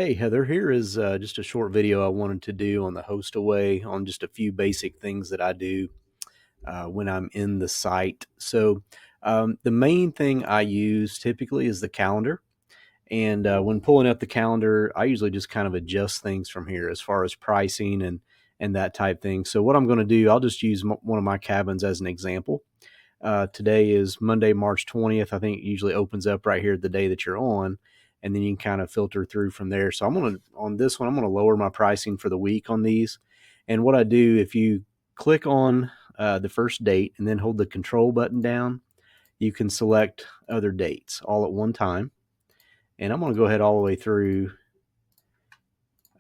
Hey Heather, here is just a short video I wanted to do on the Hostaway on just a few basic things that I do when I'm in the site. The main thing I use typically is the calendar. And when pulling up the calendar, I usually just kind of adjust things from here as far as pricing and that type thing. So what I'm going to do, I'll just use one of my cabins as an example. Today is Monday, March 20th. I think it usually opens up right here the day that you're on, and then you can kind of filter through from there. So on this one, I'm going to lower my pricing for the week on these. And what I do, if you click on the first date and then hold the control button down, you can select other dates all at one time. And I'm going to go ahead all the way through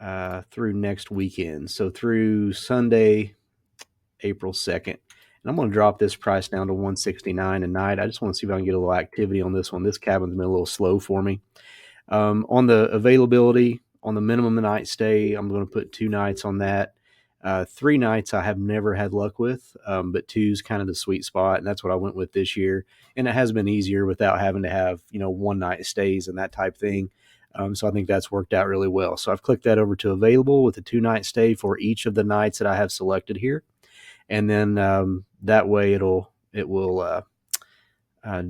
next weekend. So through Sunday, April 2nd. And I'm going to drop this price down to $169 a night. I just want to see if I can get a little activity on this one. This cabin's been a little slow for me. On the availability, on the minimum night stay, I'm going to put 2 nights on that. 3 nights I have never had luck with, but 2's kind of the sweet spot, and that's what I went with this year. And it has been easier without having to have, 1 night stays and that type thing. So I think that's worked out really well. So I've clicked that over to available with a 2-night stay for each of the nights that I have selected here. And then that way it will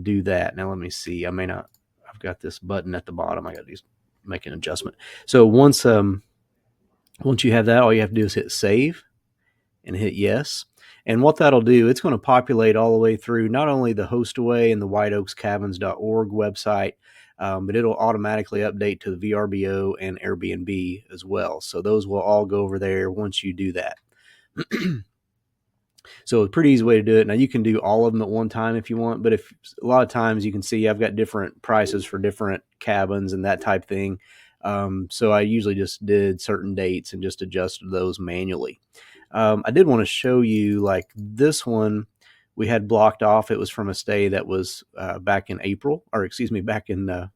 do that. Now let me see. I may not. I've got this button at the bottom. I got to make an adjustment. So once you have that, all you have to do is hit save and hit yes. And what that'll do, it's going to populate all the way through not only the Hostaway and the whiteoakscabins.org website, but it'll automatically update to the VRBO and Airbnb as well. So those will all go over there once you do that. So a pretty easy way to do it. Now you can do all of them at one time if you want, but if a lot of times you can see I've got different prices for different cabins and that type thing. So I usually just did certain dates and just adjusted those manually. I did want to show you like this one we had blocked off. It was from a stay that was back in April, or excuse me, back in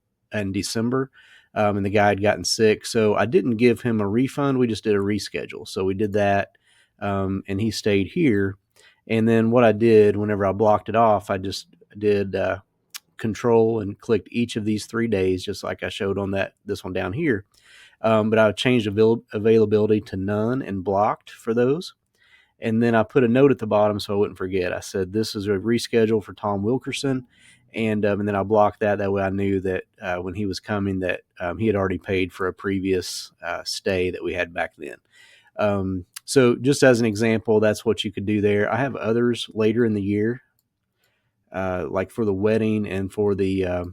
December. And the guy had gotten sick. So I didn't give him a refund. We just did a reschedule. So we did that. And he stayed here. And then what I did whenever I blocked it off, I just did control and clicked each of these 3 days, just like I showed on this one down here. But I changed availability to none and blocked for those. And then I put a note at the bottom so I wouldn't forget. I said, this is a reschedule for Tom Wilkerson. And then I blocked that. That way I knew that when he was coming that he had already paid for a previous stay that we had back then. So just as an example, that's what you could do there. I have others later in the year, like for the wedding and for the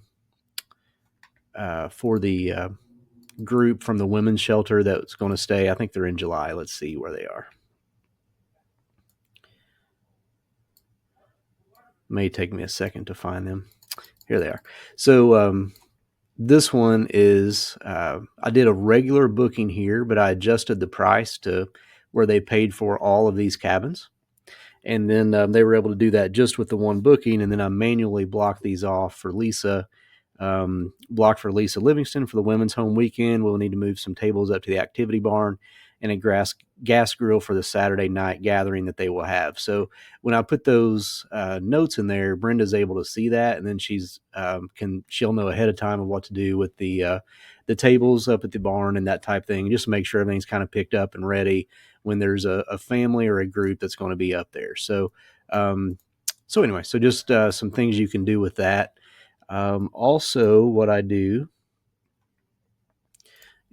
group from the women's shelter that's going to stay. I think they're in July. Let's see where they are. May take me a second to find them. Here they are. So this one is, I did a regular booking here, but I adjusted the price to where they paid for all of these cabins. And then they were able to do that just with the one booking. And then I manually blocked these off for Lisa, blocked for Lisa Livingston for the women's home weekend. We'll need to move some tables up to the activity barn and a gas grill for the Saturday night gathering that they will have. So when I put those notes in there, Brenda's able to see that, and then she'll know ahead of time of what to do with the tables up at the barn and that type thing, just to make sure everything's kind of picked up and ready when there's a family or a group that's going to be up there. So anyway, so just some things you can do with that. Also, what I do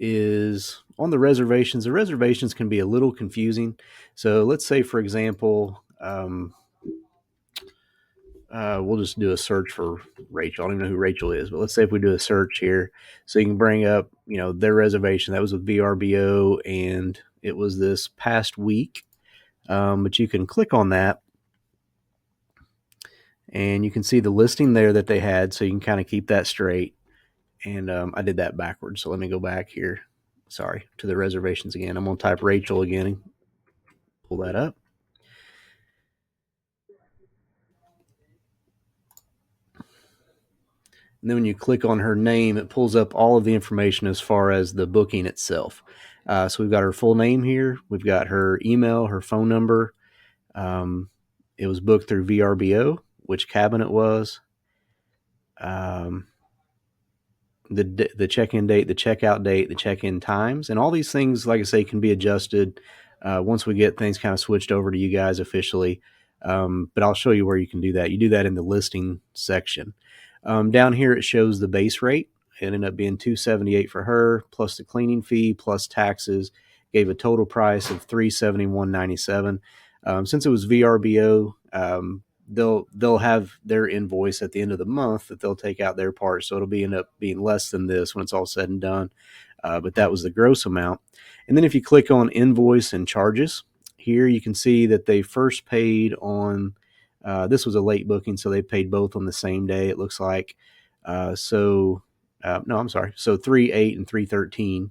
is on the reservations can be a little confusing. So let's say, for example, we'll just do a search for Rachel. I don't even know who Rachel is, but let's say if we do a search here, so you can bring up, their reservation. That was with VRBO, and it was this past week. But you can click on that, and you can see the listing there that they had, so you can kind of keep that straight. And I did that backwards, so let me go back here. Sorry, to the reservations again. I'm going to type Rachel again and pull that up. And then when you click on her name, it pulls up all of the information as far as the booking itself. So we've got her full name here. We've got her email, her phone number. It was booked through VRBO, which cabin it was. the check-in date, the checkout date, the check-in times, and all these things, like I say, can be adjusted once we get things kind of switched over to you guys officially. But I'll show you where you can do that. You do that in the listing section. Down here, it shows the base rate. It ended up being $278 for her, plus the cleaning fee, plus taxes. Gave a total price of $371.97. Since it was VRBO, they'll have their invoice at the end of the month that they'll take out their part, so it'll end up being less than this when it's all said and done. But that was the gross amount. And then if you click on invoice and charges, here you can see that they first paid on this was a late booking, so they paid both on the same day, it looks like. No, I'm sorry. So 3/8 and 3/13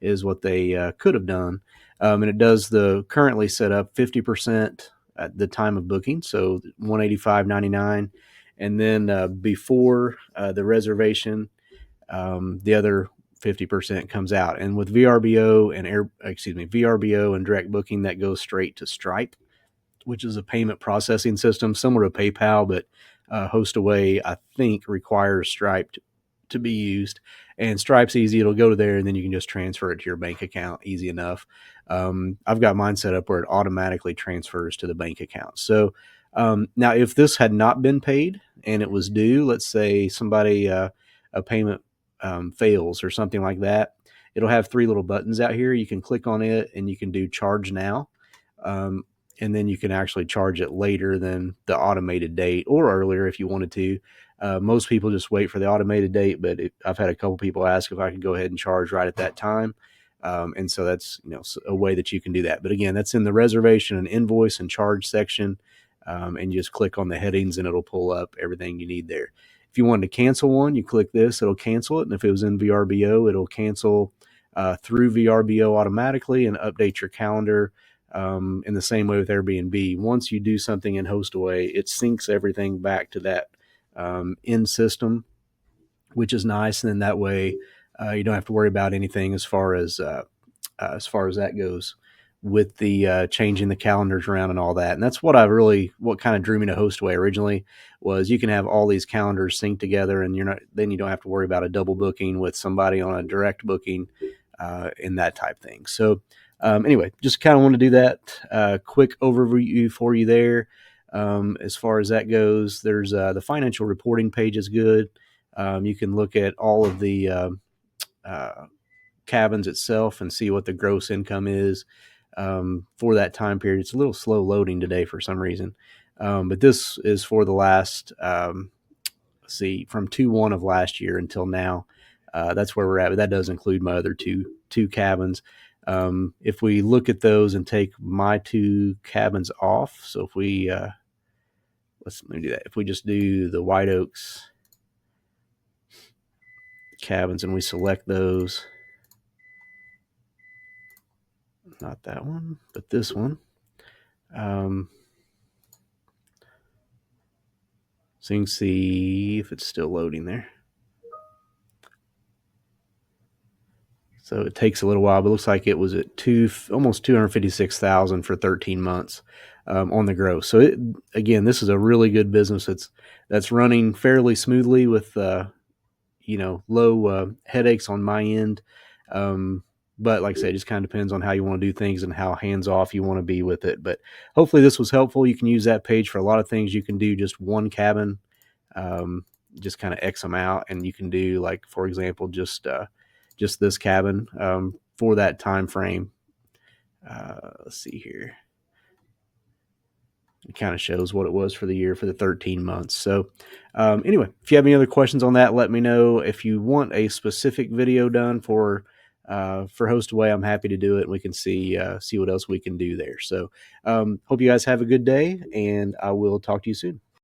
is what they could have done. And it does the currently set up 50% at the time of booking, so $185.99, and then before the reservation, the other 50% comes out. And with VRBO and direct booking, that goes straight to Stripe, which is a payment processing system similar to PayPal, but Hostaway, I think, requires Stripe to be used. And Stripe's easy. It'll go to there, and then you can just transfer it to your bank account easy enough. I've got mine set up where it automatically transfers to the bank account. So now if this had not been paid and it was due, let's say somebody, a payment fails or something like that, it'll have three little buttons out here. You can click on it and you can do charge now. And then you can actually charge it later than the automated date, or earlier if you wanted to. Most people just wait for the automated date, but I've had a couple people ask if I could go ahead and charge right at that time. And so that's a way that you can do that. But again, that's in the reservation and invoice and charge section. And you just click on the headings and it'll pull up everything you need there. If you wanted to cancel one, you click this, it'll cancel it. And if it was in VRBO, it'll cancel through VRBO automatically and update your calendar. In the same way with Airbnb, once you do something in Hostaway, it syncs everything back to that in system, which is nice. And then that way you don't have to worry about anything as far as that goes with the changing the calendars around and all that. And that's what kind of drew me to Hostaway originally, was you can have all these calendars synced together, and then you don't have to worry about a double booking with somebody on a direct booking and that type thing. So anyway, just kind of want to do that quick overview for you there. As far as that goes, there's the financial reporting page is good. You can look at all of the cabins itself and see what the gross income is for that time period. It's a little slow loading today for some reason, but this is for the last, from 2/1 of last year until now. That's where we're at, but that does include my other two cabins. If we look at those and take my two cabins off, so if we let me do that. If we just do the White Oaks cabins and we select those, not that one, but this one. So you can see if it's still loading there. So it takes a little while, but it looks like it was at almost 256,000 for 13 months on the gross. So again, this is a really good business. That's running fairly smoothly with low headaches on my end. But like I said, it just kind of depends on how you want to do things and how hands off you want to be with it. But hopefully this was helpful. You can use that page for a lot of things. You can do just one cabin, just kind of X them out, and you can do, like, for example, just this cabin for that time frame. Let's see here. It kind of shows what it was for the year for the 13 months. So anyway, if you have any other questions on that, let me know. If you want a specific video done for Hostaway, I'm happy to do it. And we can see what else we can do there. So hope you guys have a good day, and I will talk to you soon.